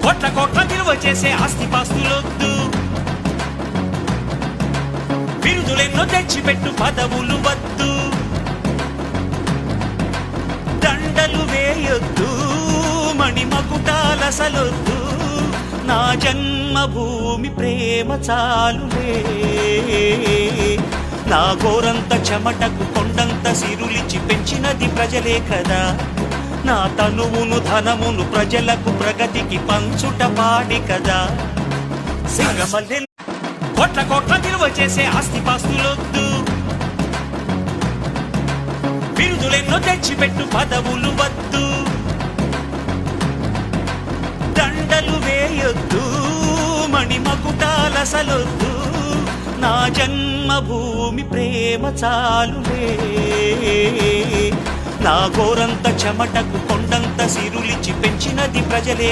కోట్ల కోట్ల విలువ చేసే ఆస్తిపాస్తులొద్దు, బిరుదులెన్నో తెచ్చిపెట్టు పదవులు వద్దు, దండలు వేయొద్దు, మణిమకుటాలసలొద్దు, నా జన్మభూమి ప్రేమ చాలులే. నా గోరంత చెమటకు కొండంత సిరులిచి పెంచినది ప్రజలే కదా, నా తనువును ధనమును ప్రజలకు ప్రగతికి పంచుట పాడి కదా. సింగపల్లె కోట్ల కోట్ల విలువ చేసే ఆస్తిపాస్తులొద్దు, బిరుదులెన్నో తెచ్చిపెట్టు పదవులు వద్దు, దండలు వేయొద్దు, మణిమకుటాలసలొద్దు, నా జన్మభూమి ప్రేమ చాలులే. నా గోరంత చెమటకు కొండంత సిరులిచి పెంచినది ప్రజలే.